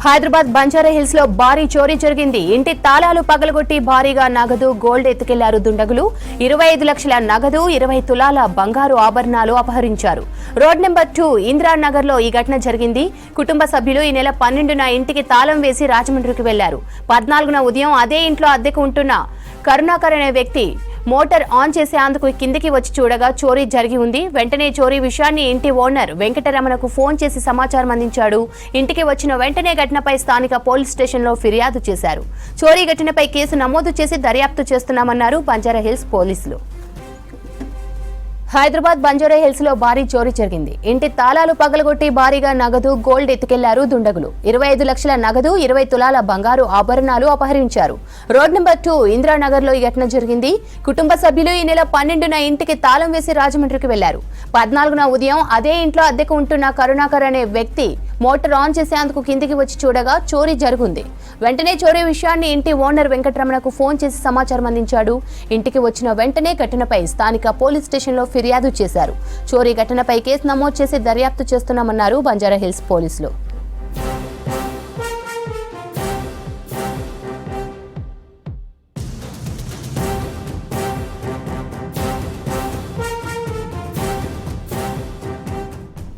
Hyderabad Banjara hills లో భారీ చోరీ జరిగింది. ఇంటి తాళాలు పగలగొట్టి భారీగా నగదు, గోల్డ్ ఎత్తుకెళ్లారు దుండగులు. 25 లక్షల నగదు, 20 తులాల బంగారు ఆభరణాలు అపహరించారు. రోడ్ నెంబర్ 2 ఇందిరానగర్ లో ఈ ఘటన జరిగింది. కుటుంబ సభ్యులు ఈ నెల 12న ఇంటికి తాళం వేసి రాజమండ్రికి వెళ్లారు. 14న ఉదయం అదే ఇంట్లో అద్దెకు ఉంటున్న కరుణాకర్ అనే వ్యక్తి మోటార్ ఆన్ చేసేందుకు కిందికి వచ్చి చూడగా చోరీ జరిగి ఉంది. వెంటనే చోరీ విషయాన్ని ఇంటి ఓనర్ వెంకటరమణకు ఫోన్ చేసి సమాచారం అందించాడు. ఇంటికి వచ్చిన వెంటనే ఘటనపై స్థానిక పోలీస్ స్టేషన్లో ఫిర్యాదు చేశారు. చోరీ ఘటనపై కేసు నమోదు చేసి దర్యాప్తు చేస్తున్నామన్నారు బంజారా హిల్స్ పోలీసులు. హైదరాబాద్ బంజారా హిల్స్ లో భారీ చోరీ జరిగింది. ఇంటి తాళాలు పగలగొట్టి భారీగా నగదు, గోల్డ్ ఎత్తుకెళ్లారు దుండగులు. 25 లక్షల నగదు, 20 తులాల బంగారు ఆభరణాలు అపహరించారు. రోడ్ నెంబర్ 2 ఇందిరానగర్ లో ఈ ఘటన జరిగింది. కుటుంబ సభ్యులు ఈ నెల 12న ఇంటికి తాళం వేసి రాజమండ్రికి వెళ్లారు. 14న ఉదయం అదే ఇంట్లో అద్దెకు ఉంటున్న కరుణాకర్ అనే వ్యక్తి మోటార్ ఆన్ చేసేందుకు కిందికి వచ్చి చూడగా చోరీ జరుగుంది. వెంటనే చోరీ విషయాన్ని ఇంటి ఓనర్ వెంకటరమణకు ఫోన్ చేసి సమాచారం అందించాడు. ఇంటికి వచ్చిన వెంటనే ఘటనపై స్థానిక పోలీస్ స్టేషన్లో ఫిర్యాదు చేశారు. చోరీ ఘటనపై కేసు నమోదు చేసి దర్యాప్తు చేస్తున్నామన్నారు బంజారా హిల్స్ పోలీసులు.